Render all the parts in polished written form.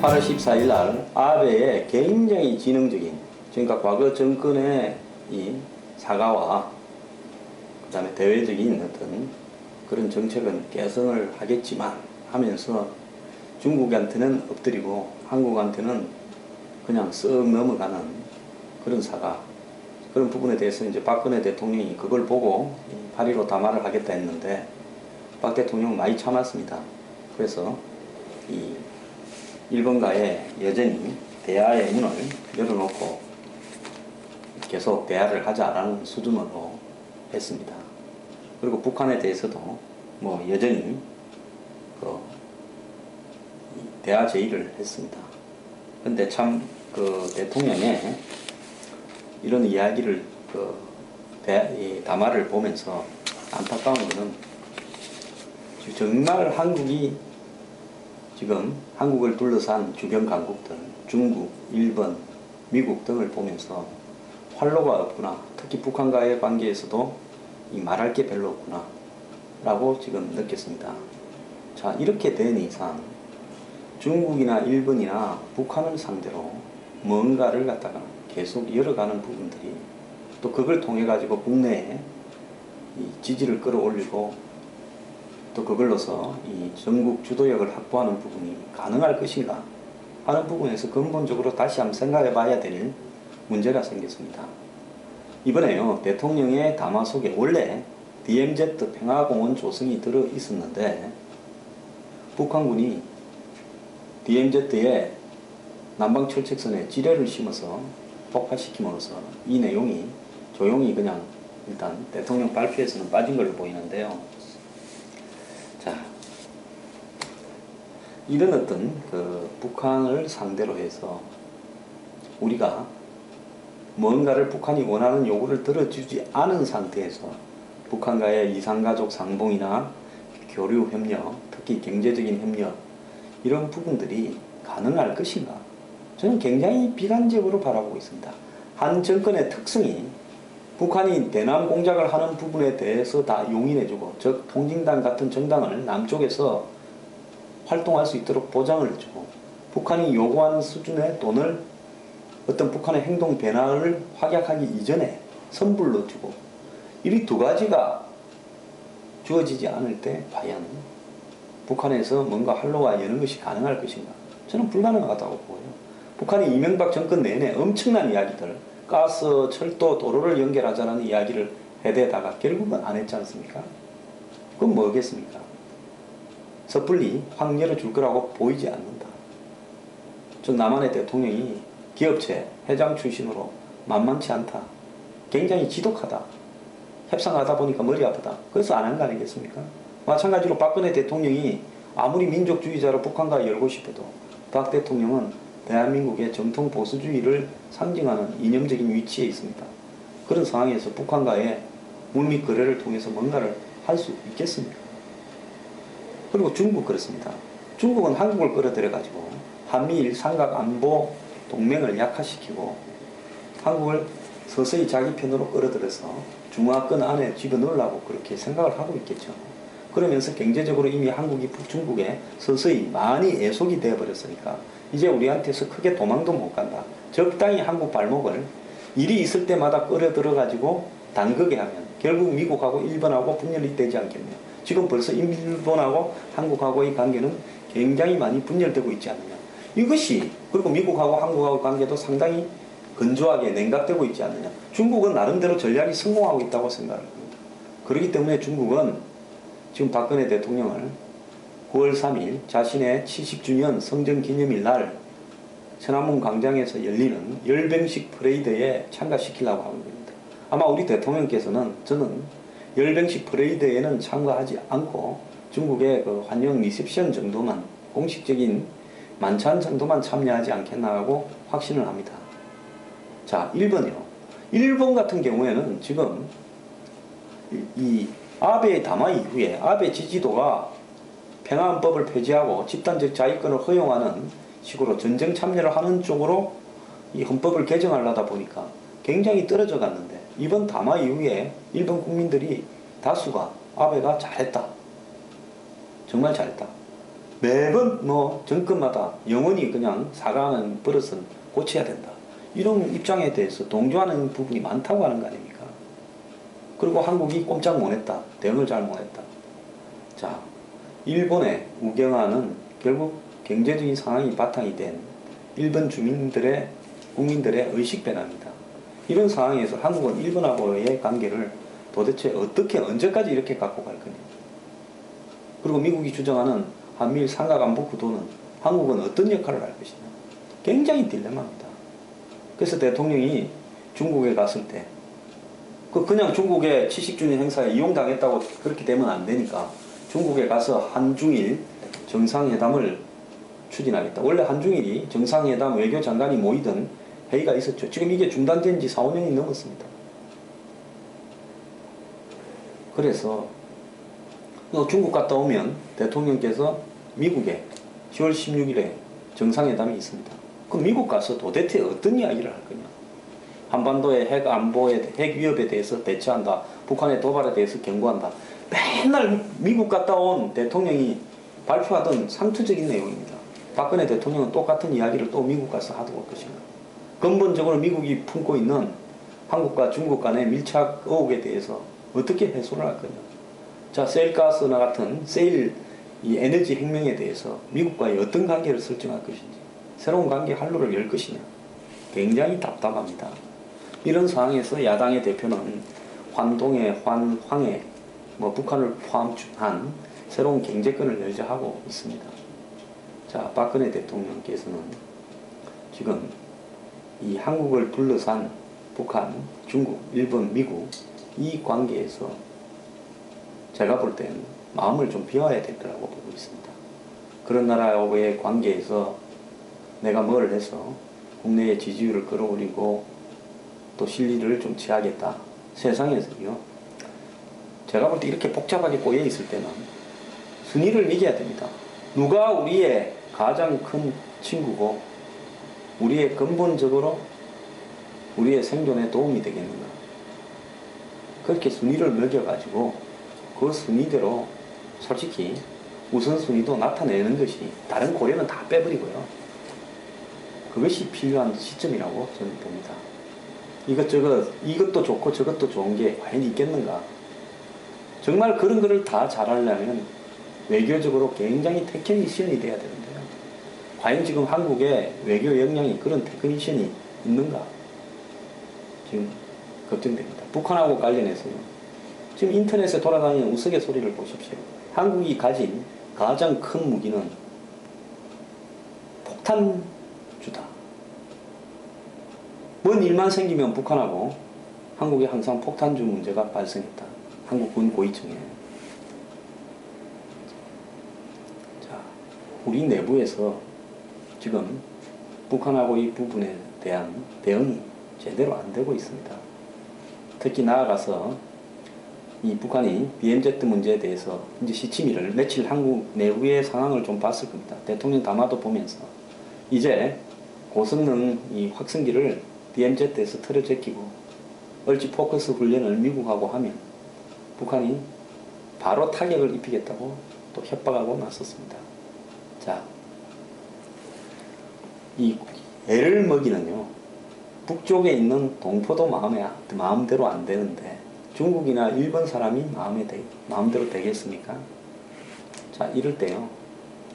8월 14일 날 아베의 굉장히 지능적인, 그러니까 과거 정권의 이 사과와 그 다음에 대외적인 어떤 그런 정책은 개선을 하겠지만 하면서 중국한테는 엎드리고 한국한테는 그냥 쓱 넘어가는 그런 사과, 그런 부분에 대해서 이제 박근혜 대통령이 그걸 보고 8.15 담화를 하겠다 했는데 박 대통령은 많이 참았습니다. 그래서 이 일본과의 여전히 대화의 문을 열어놓고 계속 대화를 하자라는 수준으로 했습니다. 그리고 북한에 대해서도 뭐 여전히 그 대화 제의를 했습니다. 근데 참 그 대통령의 이런 이야기를 이 담화를 보면서 안타까운 것은 정말 한국이 지금 한국을 둘러싼 주변 강국들, 중국, 일본, 미국 등을 보면서 활로가 없구나. 특히 북한과의 관계에서도 이 말할 게 별로 없구나 라고 지금 느꼈습니다. 자, 이렇게 된 이상 중국이나 일본이나 북한을 상대로 뭔가를 갖다가 계속 열어가는 부분들이 또 그걸 통해 가지고 국내에 이 지지를 끌어올리고 또 그걸로서 이 전국 주도력을 확보하는 부분이 가능할 것인가 하는 부분에서 근본적으로 다시 한번 생각해 봐야 될 문제가 생겼습니다. 이번에요, 대통령의 담화 속에 원래 DMZ 평화공원 조성이 들어 있었는데 북한군이 DMZ에 남방철책선에 지뢰를 심어서 폭파시킴으로써 이 내용이 조용히 그냥 일단 대통령 발표에서는 빠진 걸로 보이는데요. 자, 이런 어떤 그 북한을 상대로 해서 우리가 뭔가를 북한이 원하는 요구를 들어주지 않은 상태에서 북한과의 이산가족 상봉이나 교류 협력, 특히 경제적인 협력 이런 부분들이 가능할 것인가? 저는 굉장히 비관적으로 바라보고 있습니다. 한 정권의 특성이 북한이 대남 공작을 하는 부분에 대해서 다 용인해주고, 즉 통진당 같은 정당을 남쪽에서 활동할 수 있도록 보장을 해주고, 북한이 요구하는 수준의 돈을 어떤 북한의 행동 변화를 확약하기 이전에 선불로 주고, 이 두 가지가 주어지지 않을 때 과연 북한에서 뭔가 활로가 여는 것이 가능할 것인가? 저는 불가능하다고 보여요. 북한이 이명박 정권 내내 엄청난 이야기들, 가스, 철도, 도로를 연결하자는 이야기를 해대다가 결국은 안 했지 않습니까? 그건 뭐겠습니까? 섣불리 확 열어줄 거라고 보이지 않는다. 전 남한의 대통령이 기업체 회장 출신으로 만만치 않다. 굉장히 지독하다. 협상하다 보니까 머리 아프다. 그래서 안 한 거 아니겠습니까? 마찬가지로 박근혜 대통령이 아무리 민족주의자로 북한과 열고 싶어도 박 대통령은 대한민국의 정통 보수주의를 상징하는 이념적인 위치에 있습니다. 그런 상황에서 북한과의 물밑 거래를 통해서 뭔가를 할 수 있겠습니까? 그리고 중국 그렇습니다. 중국은 한국을 끌어들여가지고 한미일 삼각안보 동맹을 약화시키고 한국을 서서히 자기 편으로 끌어들여서 중화권 안에 집어넣으려고 그렇게 생각을 하고 있겠죠. 그러면서 경제적으로 이미 한국이 중국에 서서히 많이 애속이 되어버렸으니까 이제 우리한테서 크게 도망도 못 간다. 적당히 한국 발목을 일이 있을 때마다 끌어들여가지고 담그게 하면 결국 미국하고 일본하고 분열이 되지 않겠네요. 지금 벌써 일본하고 한국하고의 관계는 굉장히 많이 분열되고 있지 않느냐. 이것이, 그리고 미국하고 한국하고 관계도 상당히 건조하게 냉각되고 있지 않느냐. 중국은 나름대로 전략이 성공하고 있다고 생각을 합니다. 그렇기 때문에 중국은 지금 박근혜 대통령을 9월 3일 자신의 70주년 성전기념일 날 천안문 광장에서 열리는 열병식 퍼레이드에 참가시키려고 하는 겁니다. 아마 우리 대통령께서는 저는 열병식 퍼레이드에는 참가하지 않고 중국의 그 환영 리셉션 정도만, 공식적인 만찬 정도만 참여하지 않겠나 하고 확신을 합니다. 자, 일본이요. 일본 같은 경우에는 지금 이 아베 담화 이후에 아베 지지도가 평화헌법을 폐지하고 집단적 자위권을 허용하는 식으로 전쟁 참여를 하는 쪽으로 이 헌법을 개정하려다 보니까 굉장히 떨어져 갔는데, 이번 담화 이후에 일본 국민들이 다수가 아베가 잘했다, 정말 잘했다, 매번 뭐 정권마다 영원히 그냥 사과하는 버릇은 고쳐야 된다. 이런 입장에 대해서 동조하는 부분이 많다고 하는 거 아닙니까? 그리고 한국이 꼼짝 못했다. 대응을 잘 못했다. 자, 일본의 우경화는 결국 경제적인 상황이 바탕이 된 일본 국민들의 의식 변화입니다. 이런 상황에서 한국은 일본하고의 관계를 도대체 어떻게 언제까지 이렇게 갖고 갈 거냐. 그리고 미국이 주장하는 한미일 삼각안보 구도는 한국은 어떤 역할을 할 것이냐. 굉장히 딜레마입니다. 그래서 대통령이 중국에 갔을 때 그냥 중국의 70주년 행사에 이용당했다고 그렇게 되면 안 되니까 중국에 가서 한중일 정상회담을 추진하겠다. 원래 한중일이 정상회담 외교장관이 모이던 회의가 있었죠. 지금 이게 중단된 지 4, 5년이 넘었습니다. 그래서 중국 갔다 오면 대통령께서 미국에 10월 16일에 정상회담이 있습니다. 그럼 미국 가서 도대체 어떤 이야기를 할 거냐. 한반도의 핵 위협에 대해서 대처한다. 북한의 도발에 대해서 경고한다. 맨날 미국 갔다 온 대통령이 발표하던 상투적인 내용입니다. 박근혜 대통령은 똑같은 이야기를 또 미국 가서 하고 올 것인가. 근본적으로 미국이 품고 있는 한국과 중국 간의 밀착 의혹에 대해서 어떻게 해소를 할 거냐. 자, 세일가스나 같은 이 에너지 혁명에 대해서 미국과의 어떤 관계를 설정할 것인지, 새로운 관계 활로를 열 것이냐. 굉장히 답답합니다. 이런 상황에서 야당의 대표는 환동에 황해, 북한을 포함한 새로운 경제권을 열자 하고 있습니다. 자, 박근혜 대통령께서는 지금 이 한국을 둘러싼 북한, 중국, 일본, 미국 이 관계에서 제가 볼 때는 마음을 좀 비워야 될 거라고 보고 있습니다. 그런 나라와의 관계에서 내가 뭘 해서 국내의 지지율을 끌어올리고 또 실리를 좀 취하겠다. 세상에서요. 제가 볼 때 이렇게 복잡하게 꼬여 있을 때는 순위를 매겨야 됩니다. 누가 우리의 가장 큰 친구고 우리의 근본적으로 우리의 생존에 도움이 되겠는가. 그렇게 순위를 매겨가지고 그 순위대로 솔직히 우선순위도 나타내는 것이 다른 고려는 다 빼버리고요. 그것이 필요한 시점이라고 저는 봅니다. 이것도 좋고 저것도 좋은 게 과연 있겠는가. 정말 그런 거를 다 잘하려면 외교적으로 굉장히 테크니션이 돼야 되는데요. 과연 지금 한국의 외교 역량이 그런 테크니션이 있는가? 지금 걱정됩니다. 북한하고 관련해서요. 지금 인터넷에 돌아다니는 우스갯소리를 보십시오. 한국이 가진 가장 큰 무기는 폭탄주다. 뭔 일만 생기면 북한하고 한국에 항상 폭탄주 문제가 발생했다. 한국군 고위층에. 자, 우리 내부에서 지금 북한하고 이 부분에 대한 대응이 제대로 안 되고 있습니다. 특히 나아가서 이 북한이 BMZ 문제에 대해서 이제 시치미를 며칠 한국 내부의 상황을 좀 봤을 겁니다. 대통령 담화도 보면서 이제 고성능 이 확성기를 BMZ에서 틀어 제끼고 얼지 포커스 훈련을 미국하고 하면 북한이 바로 타격을 입히겠다고 또 협박하고 나섰습니다. 자, 이 애를 먹이는요, 북쪽에 있는 동포도 마음대로 안 되는데 중국이나 일본 사람이 마음대로 되겠습니까? 자, 이럴 때요,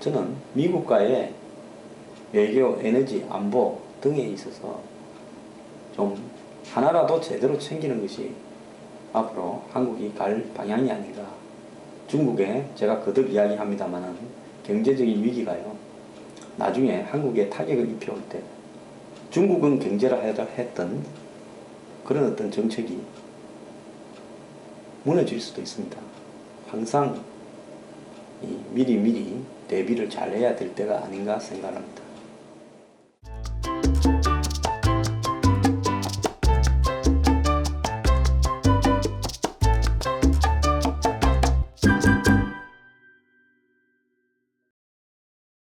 저는 미국과의 외교, 에너지, 안보 등에 있어서 좀 하나라도 제대로 챙기는 것이 앞으로 한국이 갈 방향이 아닌가. 중국에 제가 거듭 이야기합니다만은 경제적인 위기가요, 나중에 한국에 타격을 입혀올 때 중국은 경제라 했던 그런 어떤 정책이 무너질 수도 있습니다. 항상 미리 대비를 잘 해야 될 때가 아닌가 생각합니다.